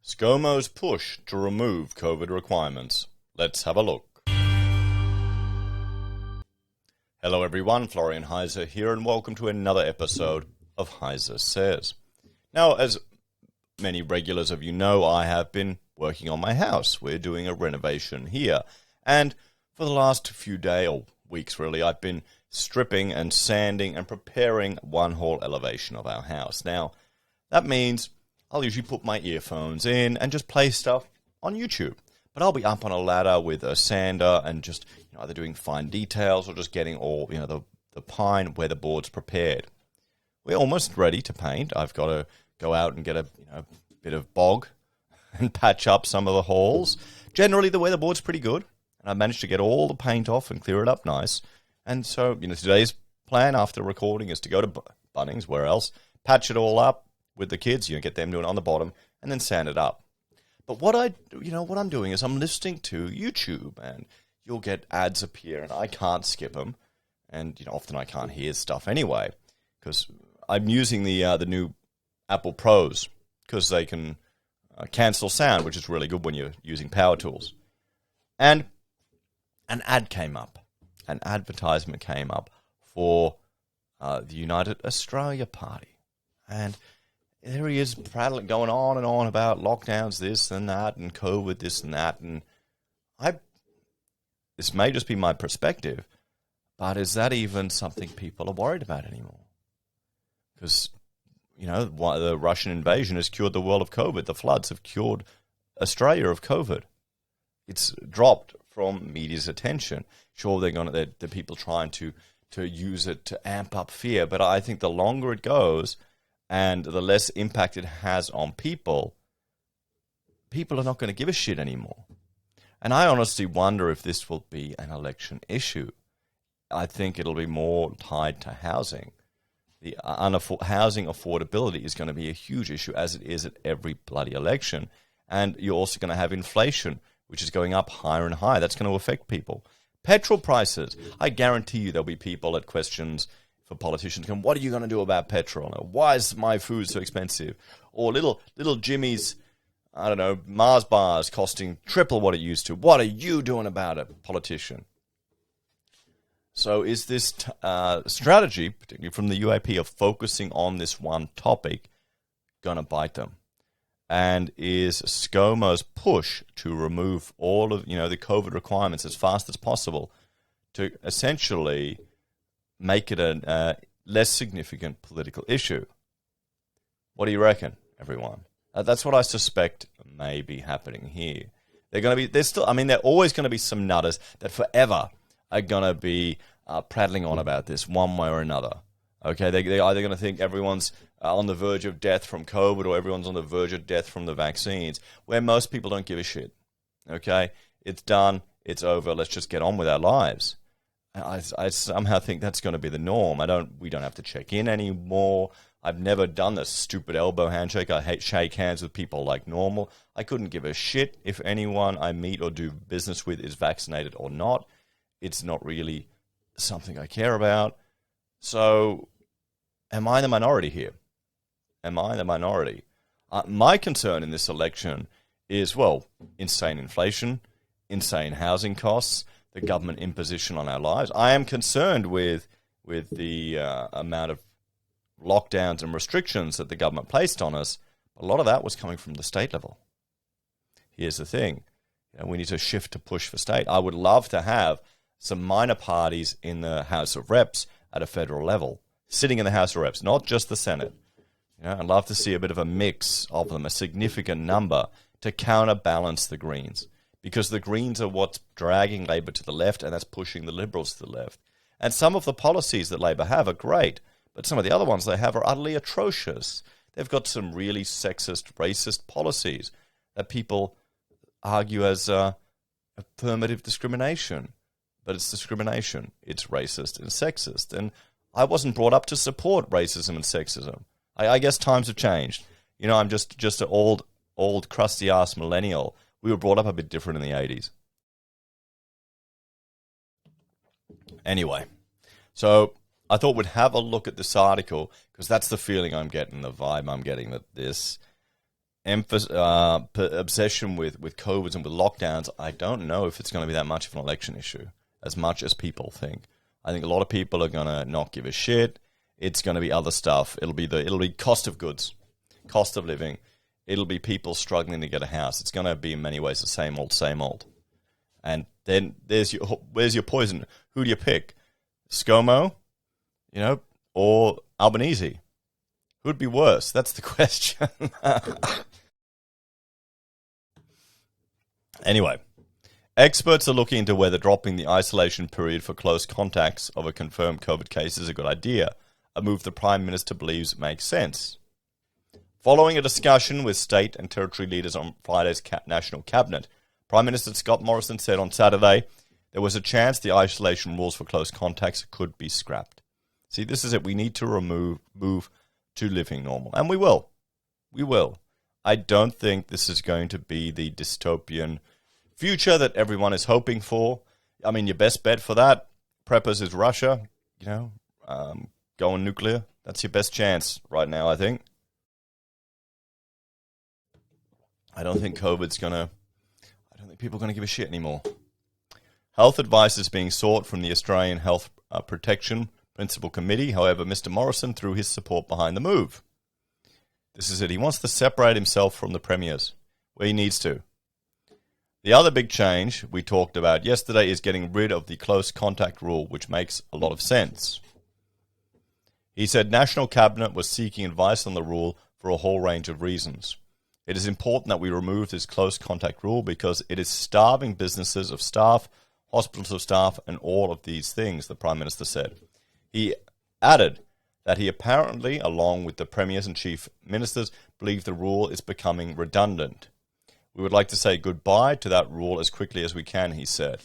Scomo's push to remove COVID requirements. Let's have a look. Hello everyone, Florian.Heise here, and welcome to another episode of HeiseSays. Now, as many regulars of you know, I have been working on my house. We're doing a renovation here, and for the last few days, or weeks really, I've been stripping and sanding and preparing one whole elevation of our house. Now, that means I'll usually put my earphones in and just play stuff on YouTube. But I'll be up on a ladder with a sander and just either doing fine details or just getting all the pine where the board's prepared. We're almost ready to paint. I've got to go out and get a bit of bog and patch up some of the holes. Generally, the weatherboard's pretty good, and I managed to get all the paint off and clear it up nice. And so, today's plan after recording is to go to Bunnings, where else, patch it all up with the kids, get them doing it on the bottom, and then sand it up. But what I'm doing is I'm listening to YouTube, and you'll get ads appear, and I can't skip them, and often I can't hear stuff anyway, because I'm using the new Apple Pros, because they can cancel sound, which is really good when you're using power tools. And an advertisement came up for the United Australia Party, and there he is prattling, going on and on about lockdowns, this and that, and COVID, this and that. And this may just be my perspective, but is that even something people are worried about anymore? Because, the Russian invasion has cured the world of COVID. The floods have cured Australia of COVID. It's dropped from media's attention. Sure, they're people trying to use it to amp up fear, but I think the longer it goes, and the less impact it has on people are not going to give a shit anymore. And I honestly wonder if this will be an election issue. I think it'll be more tied to housing. The housing affordability is going to be a huge issue, as it is at every bloody election. And you're also going to have inflation, which is going up higher and higher. That's going to affect people. Petrol prices. I guarantee you there'll be people at questions for politicians going, what are you going to do about petrol? Or, why is my food so expensive? Or little Jimmy's, Mars bars costing triple what it used to. What are you doing about it, politician? So is this strategy, particularly from the UAP, of focusing on this one topic, going to bite them? And is Scomo's push to remove all of the COVID requirements as fast as possible to essentially make it a less significant political issue? What do you reckon, everyone? That's what I suspect may be happening here. There always going to be some nutters that forever are going to be prattling on about this one way or another. Okay, they're either going to think everyone's on the verge of death from COVID, or everyone's on the verge of death from the vaccines, where most people don't give a shit. Okay, it's done, it's over, let's just get on with our lives. I somehow think that's going to be the norm. We don't have to check in anymore. I've never done this stupid elbow handshake. I shake hands with people like normal. I couldn't give a shit if anyone I meet or do business with is vaccinated or not. It's not really something I care about. So, am I the minority here? Am I the minority? My concern in this election is, insane inflation, insane housing costs, the government imposition on our lives. I am concerned with the amount of lockdowns and restrictions that the government placed on us. A lot of that was coming from the state level. Here's the thing. We need to shift to push for state. I would love to have some minor parties in the House of Reps at a federal level, sitting in the House of Reps, not just the Senate. I'd love to see a bit of a mix of them, a significant number, to counterbalance the Greens. Because the Greens are what's dragging Labor to the left, and that's pushing the Liberals to the left. And some of the policies that Labor have are great, but some of the other ones they have are utterly atrocious. They've got some really sexist, racist policies that people argue as affirmative discrimination. But it's discrimination. It's racist and sexist. And I wasn't brought up to support racism and sexism. I guess times have changed. I'm just an old crusty-ass millennial. We were brought up a bit different in the 80s. Anyway, so I thought we'd have a look at this article, because that's the feeling I'm getting, the vibe I'm getting, that this obsession with COVID and with lockdowns, I don't know if it's going to be that much of an election issue, as much as people think. I think a lot of people are going to not give a shit. It's going to be other stuff. It'll be cost of goods, cost of living. It'll be people struggling to get a house. It's going to be in many ways the same old. And then where's your poison? Who do you pick? Scomo, or Albanese? Who'd be worse? That's the question. Anyway, experts are looking into whether dropping the isolation period for close contacts of a confirmed COVID case is a good idea, a move the Prime Minister believes makes sense. Following a discussion with state and territory leaders on Friday's National Cabinet, Prime Minister Scott Morrison said on Saturday there was a chance the isolation rules for close contacts could be scrapped. See, this is it. We need to move to living normal. And we will. We will. I don't think this is going to be the dystopian future that everyone is hoping for. I mean, your best bet for that, preppers, is Russia. Going nuclear. That's your best chance right now, I think. I don't think people are going to give a shit anymore. Health advice is being sought from the Australian Health Protection Principal Committee. However, Mr. Morrison threw his support behind the move. This is it. He wants to separate himself from the premiers, where he needs to. The other big change we talked about yesterday is getting rid of the close contact rule, which makes a lot of sense. He said National Cabinet was seeking advice on the rule for a whole range of reasons. It is important that we remove this close contact rule because it is starving businesses of staff, hospitals of staff, and all of these things, the Prime Minister said. He added that he apparently, along with the premiers and chief ministers, believe the rule is becoming redundant. We would like to say goodbye to that rule as quickly as we can, he said.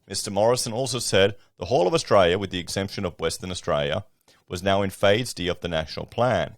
Mr. Morrison also said the whole of Australia, with the exemption of Western Australia, was now in phase D of the national plan,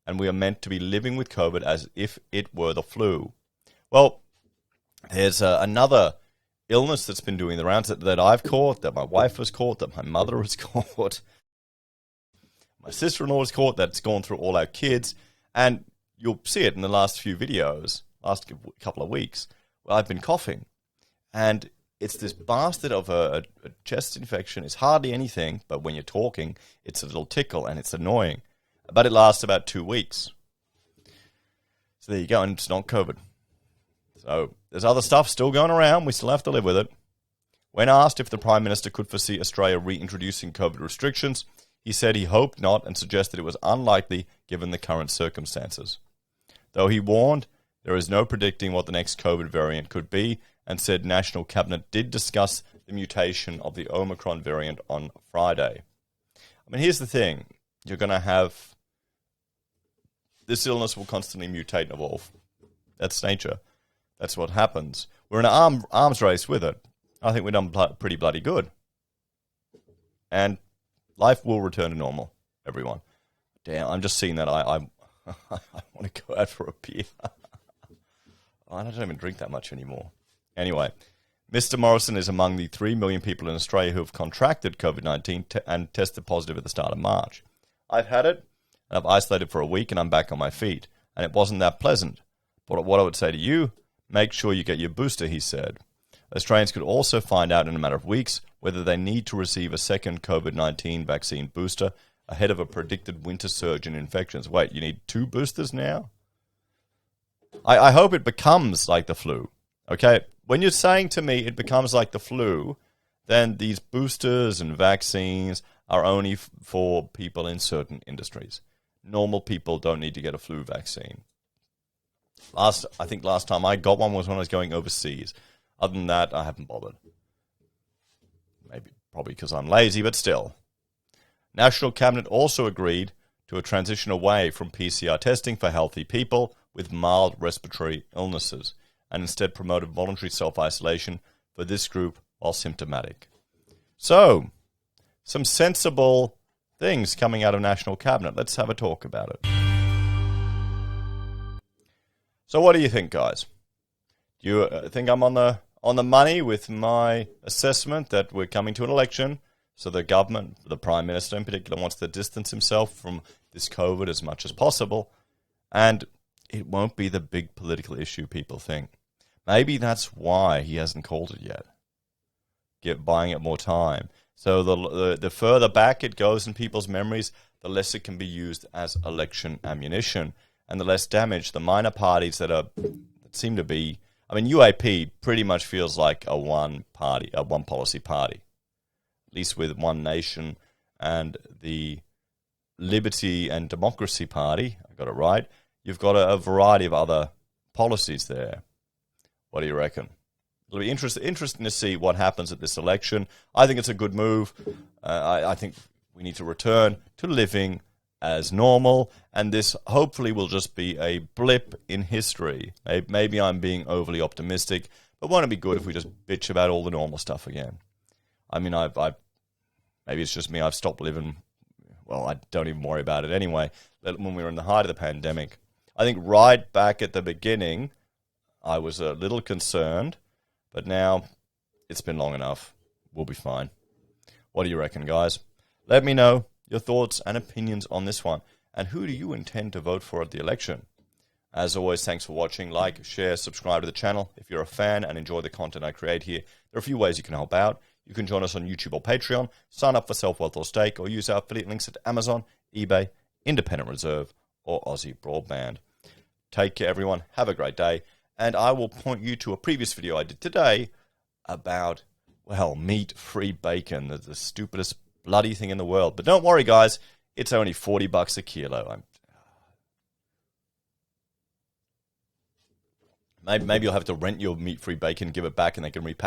and we are meant to be living with COVID as if it were the flu. Well, there's another illness that's been doing the rounds that I've caught, that my wife has caught, that my mother has caught, my sister-in-law has caught, that's gone through all our kids, and you'll see it in the last few videos, last couple of weeks, where I've been coughing, and it's this bastard of a chest infection. It's hardly anything, but when you're talking, it's a little tickle, and it's annoying. But it lasts about 2 weeks. So there you go, and it's not COVID. So there's other stuff still going around. We still have to live with it. When asked if the Prime Minister could foresee Australia reintroducing COVID restrictions, he said he hoped not and suggested it was unlikely given the current circumstances. Though he warned there is no predicting what the next COVID variant could be, and said National Cabinet did discuss the mutation of the Omicron variant on Friday. I mean, here's the thing. You're going to have... This illness will constantly mutate and evolve. That's nature. That's what happens. We're in an arms race with it. I think we've done pretty bloody good. And life will return to normal, everyone. Damn, I'm just seeing that. I want to go out for a beer. I don't even drink that much anymore. Anyway, Mr. Morrison is among the 3 million people in Australia who have contracted COVID-19 and tested positive at the start of March. I've had it, and I've isolated for a week, and I'm back on my feet. And it wasn't that pleasant. But what I would say to you, make sure you get your booster, he said. Australians could also find out in a matter of weeks whether they need to receive a second COVID-19 vaccine booster ahead of a predicted winter surge in infections. Wait, you need 2 boosters now? I hope it becomes like the flu. Okay, when you're saying to me it becomes like the flu, then these boosters and vaccines are only for people in certain industries. Normal people don't need to get a flu vaccine. I think last time I got one was when I was going overseas. Other than that, I haven't bothered. Probably because I'm lazy, but still. National Cabinet also agreed to a transition away from PCR testing for healthy people with mild respiratory illnesses, and instead promoted voluntary self-isolation for this group while symptomatic. So, some sensible things coming out of National Cabinet. Let's have a talk about it. So what do you think, guys? Do you think I'm on the money with my assessment that we're coming to an election, so the government, the Prime Minister in particular, wants to distance himself from this COVID as much as possible, and it won't be the big political issue people think. Maybe that's why he hasn't called it yet. Buying it more time. So the further back it goes in people's memories, the less it can be used as election ammunition, and the less damage the minor parties that seem to be. I mean, UAP pretty much feels like a one policy party, at least with One Nation and the Liberty and Democracy Party. I got it right. You've got a variety of other policies there. What do you reckon? It'll be interesting to see what happens at this election. I think it's a good move. I think we need to return to living as normal, and this hopefully will just be a blip in history. Maybe I'm being overly optimistic, but won't it be good if we just bitch about all the normal stuff again? I mean, maybe it's just me. I've stopped living. Well, I don't even worry about it anyway. When we were in the height of the pandemic, I think right back at the beginning, I was a little concerned. But now, it's been long enough. We'll be fine. What do you reckon, guys? Let me know your thoughts and opinions on this one. And who do you intend to vote for at the election? As always, thanks for watching. Like, share, subscribe to the channel. If you're a fan and enjoy the content I create here, there are a few ways you can help out. You can join us on YouTube or Patreon, sign up for SelfWealth or Stake, or use our affiliate links at Amazon, eBay, Independent Reserve, or AussieBroadband. Take care, everyone. Have a great day. And I will point you to a previous video I did today about, well, meat-free bacon, the stupidest bloody thing in the world. But don't worry, guys, it's only $40 a kilo. Maybe you'll have to rent your meat-free bacon, give it back, and they can repack